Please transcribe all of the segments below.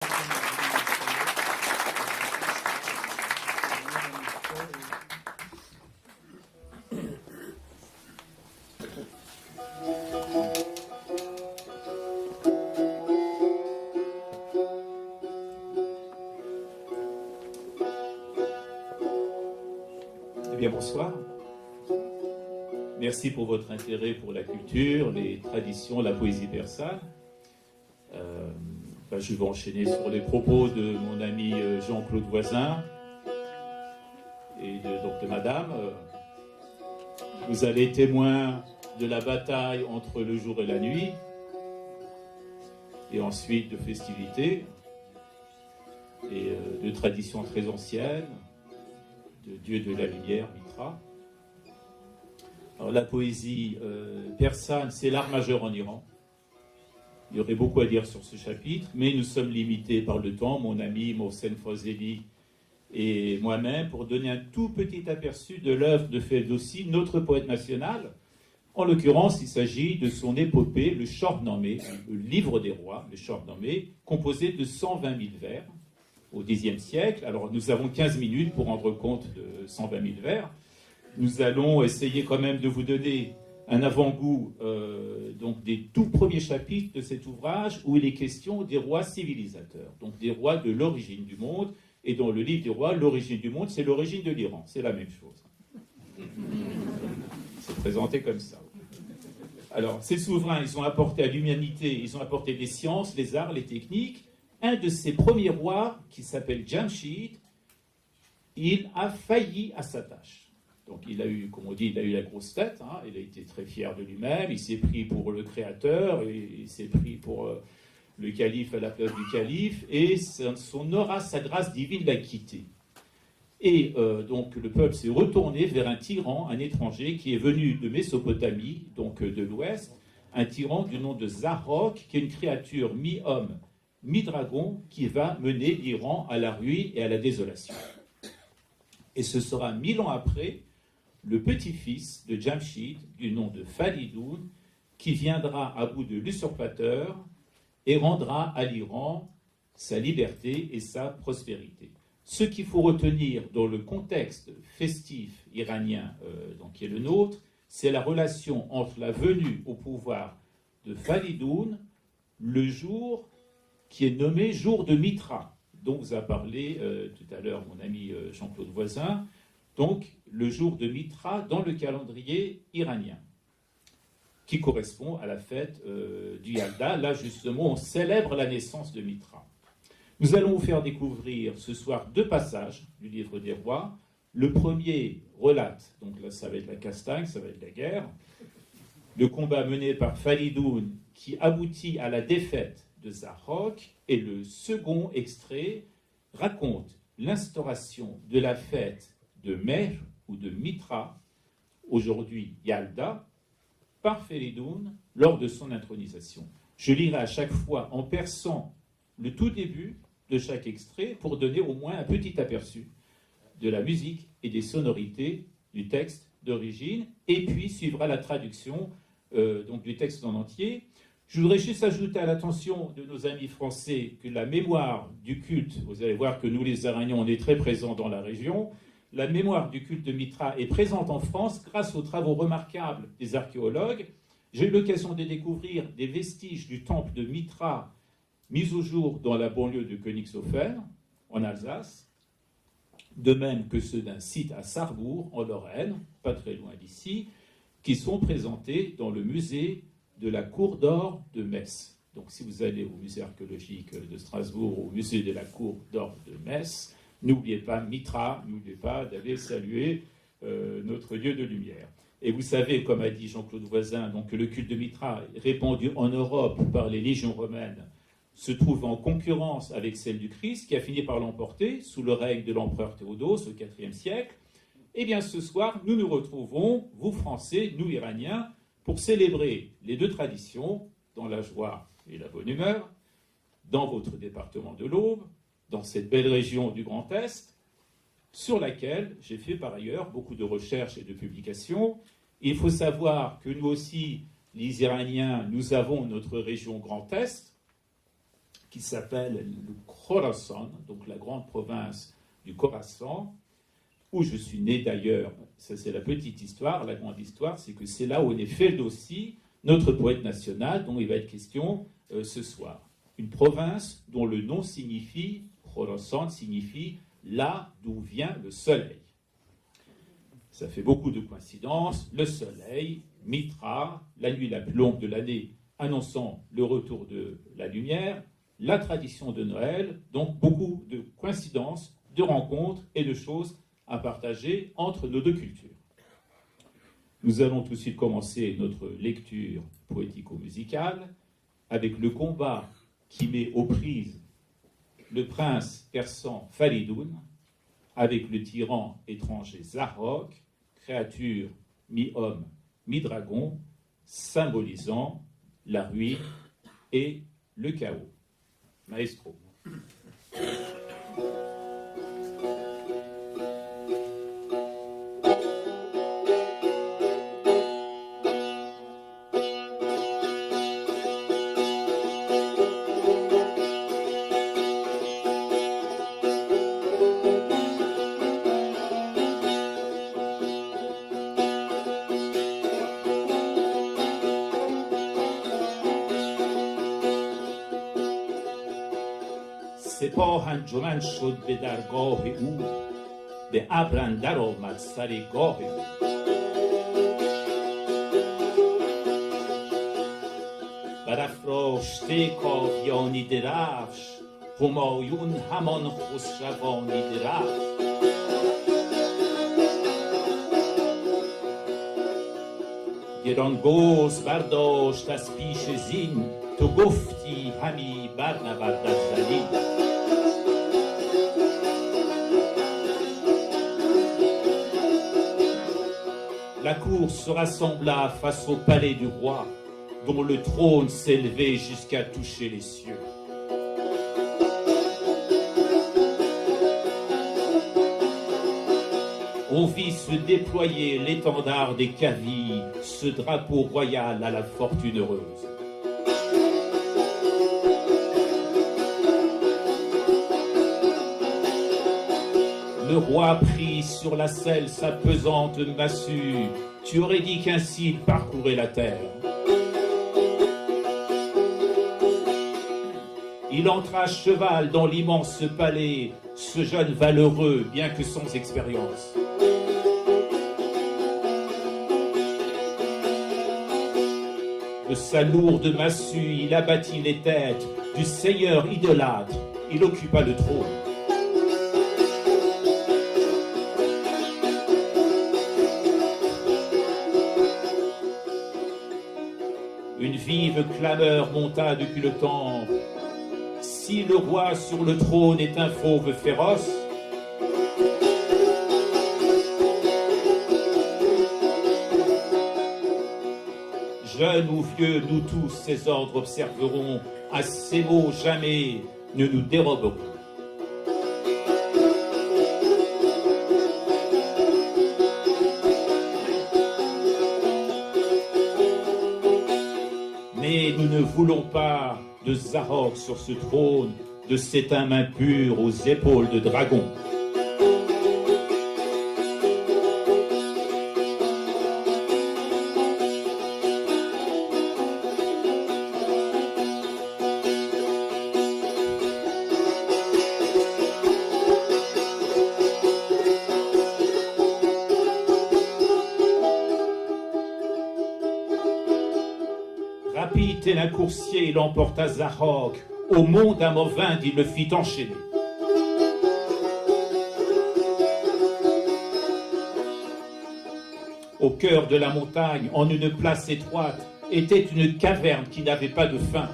Eh bien, bonsoir. Merci pour votre intérêt pour la culture, les traditions, la poésie persane. Je vais enchaîner sur les propos de mon ami Jean-Claude Voisin et de madame. Vous allez témoin de la bataille entre le jour et la nuit, et ensuite de festivités, et de traditions très anciennes, de Dieu de la lumière, Mitra. Alors, la poésie persane, c'est l'art majeur en Iran. Il y aurait beaucoup à dire sur ce chapitre, mais nous sommes limités par le temps, mon ami Mohsen Fazeli et moi-même, pour donner un tout petit aperçu de l'œuvre de Ferdowsi, notre poète national. En l'occurrence, il s'agit de son épopée, le Shahnameh, le livre des rois, le Shahnameh, composé de 120 000 vers au Xe siècle. Alors, nous avons 15 minutes pour rendre compte de 120 000 vers. Nous allons essayer quand même de vous donner un avant-goût donc des tout premiers chapitres de cet ouvrage où il est question des rois civilisateurs, donc des rois de l'origine du monde. Et dans le livre des rois, l'origine du monde, c'est l'origine de l'Iran. C'est la même chose. C'est présenté comme ça. Alors, ces souverains, ils ont apporté à l'humanité, ils ont apporté les sciences, les arts, les techniques. Un de ces premiers rois, qui s'appelle Jamshid, il a failli à sa tâche. Donc il a eu, comme on dit, il a eu la grosse tête, hein, il a été très fier de lui-même, il s'est pris pour le créateur, il s'est pris pour le calife à la place du calife, et son aura, sa grâce divine l'a quitté. Et donc le peuple s'est retourné vers un tyran, un étranger, qui est venu de Mésopotamie, donc de l'Ouest, un tyran du nom de Zarok, qui est une créature mi-homme, mi-dragon, qui va mener l'Iran à la ruine et à la désolation. Et ce sera 1000 ans après, le petit-fils de Jamshid, du nom de Falidoun, qui viendra à bout de l'usurpateur et rendra à l'Iran sa liberté et sa prospérité. Ce qu'il faut retenir dans le contexte festif iranien donc qui est le nôtre, c'est la relation entre la venue au pouvoir de Falidoun, le jour qui est nommé jour de Mitra, dont vous a parlé tout à l'heure mon ami Jean-Claude Voisin, donc le jour de Mitra dans le calendrier iranien, qui correspond à la fête du Yalda. Là, justement, on célèbre la naissance de Mitra. Nous allons vous faire découvrir ce soir 2 passages du livre des rois. Le premier relate, donc là, ça va être la castagne, ça va être la guerre, le combat mené par Falidoun qui aboutit à la défaite de Zarok, et le second extrait raconte l'instauration de la fête de Mehr ou de Mitra, aujourd'hui Yalda, par Falidoun lors de son intronisation. Je lirai à chaque fois en persan le tout début de chaque extrait pour donner au moins un petit aperçu de la musique et des sonorités du texte d'origine, et puis suivra la traduction donc du texte en entier. Je voudrais juste ajouter à l'attention de nos amis français que la mémoire du culte, vous allez voir que nous les Iraniens, on est très présents dans la région, la mémoire du culte de Mitra est présente en France grâce aux travaux remarquables des archéologues. J'ai eu l'occasion de découvrir des vestiges du temple de Mitra mis au jour dans la banlieue de Königshofen, en Alsace, de même que ceux d'un site à Sarrebourg, en Lorraine, pas très loin d'ici, qui sont présentés dans le musée de la Cour d'Or de Metz. Donc si vous allez au musée archéologique de Strasbourg, au musée de la Cour d'Or de Metz, n'oubliez pas Mitra, n'oubliez pas d'aller saluer notre Dieu de lumière. Et vous savez, comme a dit Jean-Claude Voisin, donc, que le culte de Mitra, répandu en Europe par les légions romaines, se trouve en concurrence avec celle du Christ, qui a fini par l'emporter sous le règne de l'empereur Théodose au IVe siècle. Eh bien, ce soir, nous nous retrouvons, vous Français, nous Iraniens, pour célébrer les 2 traditions, dans la joie et la bonne humeur, dans votre département de l'Aube, dans cette belle région du Grand Est, sur laquelle j'ai fait par ailleurs beaucoup de recherches et de publications. Il faut savoir que nous aussi, les Iraniens, nous avons notre région Grand Est, qui s'appelle le Khorasan, donc la grande province du Khorasan, où je suis né d'ailleurs. Ça, c'est la petite histoire. La grande histoire, c'est que c'est là où est né Ferdowsi, notre poète national, dont il va être question ce soir. Une province dont le nom signifie, Khorasan signifie là d'où vient le soleil. Ça fait beaucoup de coïncidences. Le soleil, Mitra, la nuit la plus longue de l'année, annonçant le retour de la lumière, la tradition de Noël, donc beaucoup de coïncidences, de rencontres et de choses à partager entre nos deux cultures. Nous allons tout de suite commencer notre lecture poético-musicale avec le combat qui met aux prises le prince persan Faridoun avec le tyran étranger Zarok, créature mi-homme, mi-dragon, symbolisant la ruine et le chaos. Maestro. سپاه انجمن شد به درگاه او به ابر اندر آمد سر گاه او برافراشته کاویانی درفش همایون همان خسروانی درفش گران گرز برداشت از پیش زین تو گفتی همی برنورد از زمین La cour se rassembla face au palais du roi, dont le trône s'élevait jusqu'à toucher les cieux. On vit se déployer l'étendard des Kavis, ce drapeau royal à la fortune heureuse. Le roi prit sur la selle sa pesante massue. Tu aurais dit qu'ainsi il parcourait la terre. Il entra à cheval dans l'immense palais, ce jeune valeureux, bien que sans expérience. De sa lourde massue, il abattit les têtes du seigneur idolâtre. Il occupa le trône. Une vive clameur monta depuis le temple. Si le roi sur le trône est un fauve féroce, jeunes ou vieux, nous tous ses ordres observerons. À ces mots jamais ne nous déroberons. Mais nous ne voulons pas de Zarok sur ce trône, de cet âme impur aux épaules de dragon. Rapide tel un coursier, il emporta Zarok. Au mont d'Amovind, il le fit enchaîner. Au cœur de la montagne, en une place étroite, était une caverne qui n'avait pas de fin.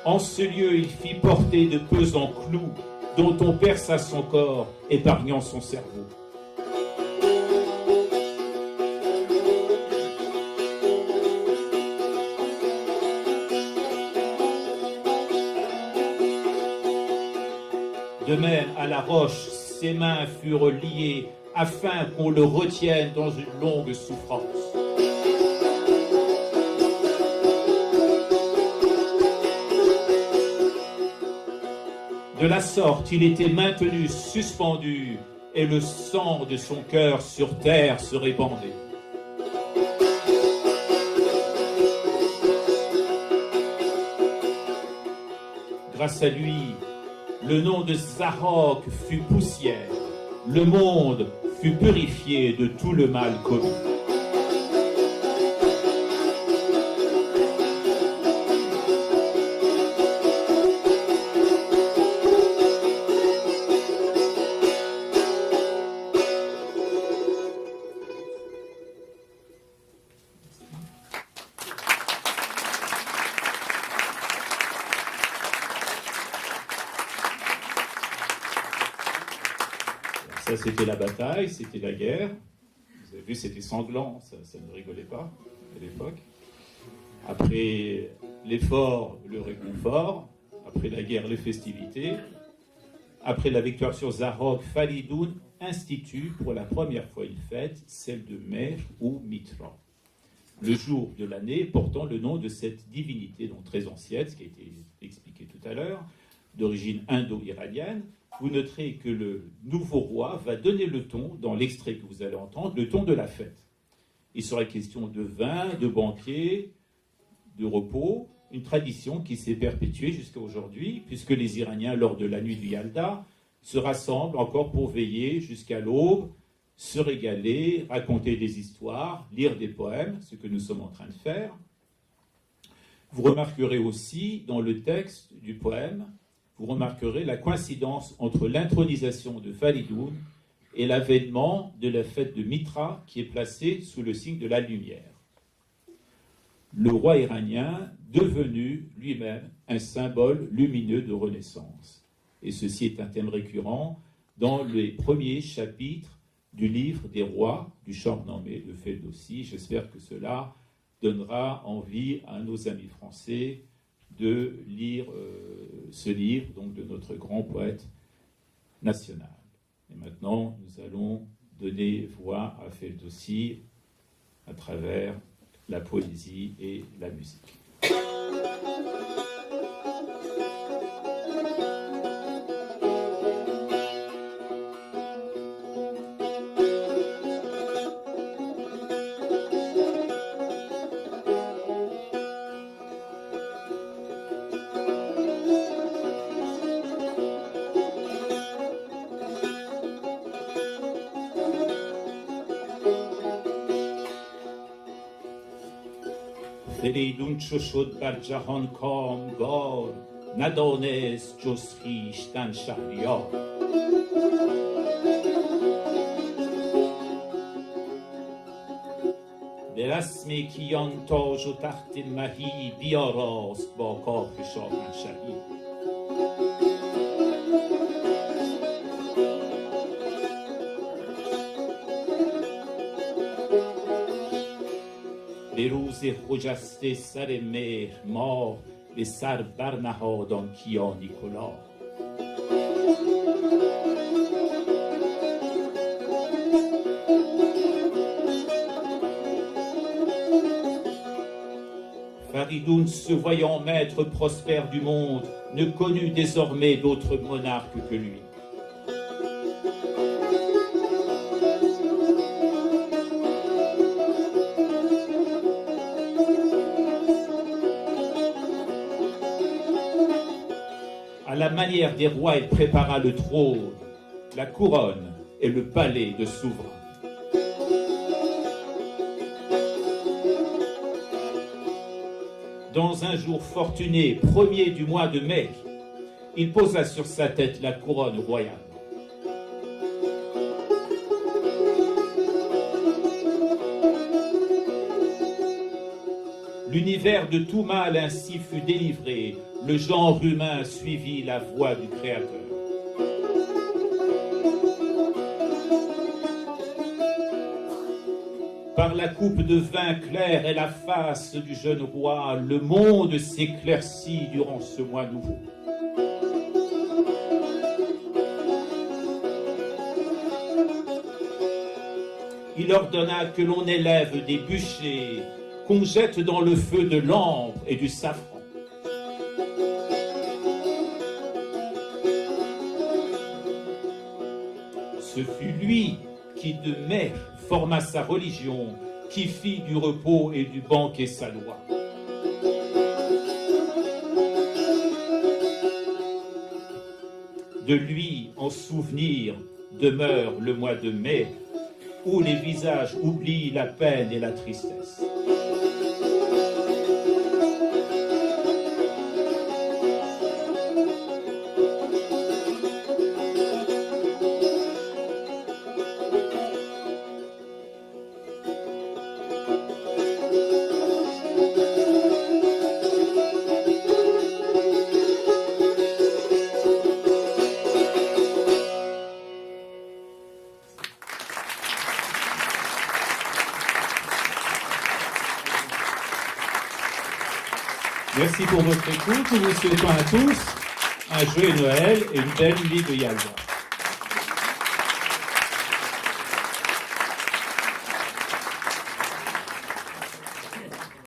En ce lieu, il fit porter de pesants clous, dont on perça son corps, épargnant son cerveau. De même, à la roche ses mains furent liées afin qu'on le retienne dans une longue souffrance. De la sorte, il était maintenu suspendu et le sang de son cœur sur terre se répandait. Grâce à lui, le nom de Zahok fut poussière. Le monde fut purifié de tout le mal commis. Ça, c'était la bataille, c'était la guerre. Vous avez vu, c'était sanglant, ça ne rigolait pas à l'époque. Après l'effort, le réconfort. Après la guerre, les festivités. Après la victoire sur Zahok, Falidoun institue pour la première fois une fête, celle de Mehr ou Mitra. Le jour de l'année portant le nom de cette divinité, donc très ancienne, ce qui a été expliqué tout à l'heure, d'origine indo-iranienne. Vous noterez que le nouveau roi va donner le ton, dans l'extrait que vous allez entendre, le ton de la fête. Il sera question de vin, de banquet, de repos, une tradition qui s'est perpétuée jusqu'à aujourd'hui, puisque les Iraniens, lors de la nuit du Yalda, se rassemblent encore pour veiller jusqu'à l'aube, se régaler, raconter des histoires, lire des poèmes, ce que nous sommes en train de faire. Vous remarquerez aussi, dans le texte du poème, vous remarquerez la coïncidence entre l'intronisation de Falidoun et l'avènement de la fête de Mitra qui est placée sous le signe de la lumière. Le roi iranien devenu lui-même un symbole lumineux de renaissance. Et ceci est un thème récurrent dans les premiers chapitres du livre des rois du Shahnameh de Ferdowsi. J'espère que cela donnera envie à nos amis français de lire ce livre, donc de notre grand poète national. Et maintenant, nous allons donner voix à Ferdowsi à travers la poésie et la musique. فریدون چو شد بر جهان کامگار ندانست جز خویشتن شهریار به رسم کیان تاج و تخت مهی بیاراست با کاخ شاهنشهی به روز خجسته سر مهر ماه به سر برنهاد آن کیانی کلاه Faridoun, se voyant maître prospère du monde, ne connut désormais d'autre monarque que lui. À la manière des rois, il prépara le trône, la couronne et le palais de souverain. Dans un jour fortuné, premier du mois de mai, il posa sur sa tête la couronne royale. L'univers de tout mal ainsi fut délivré, le genre humain suivit la voie du Créateur. Par la coupe de vin clair et la face du jeune roi, le monde s'éclaircit durant ce mois nouveau. il ordonna que l'on élève des bûchers, qu'on jette dans le feu de l'ambre et du safran. Ce fut lui qui de mai forma sa religion, qui fit du repos et du banquet sa loi. De lui, en souvenir, demeure le mois de mai, où les visages oublient la peine et la tristesse. Merci pour votre écoute. Nous vous souhaitons à tous un joyeux Noël et une belle nuit de Yalva.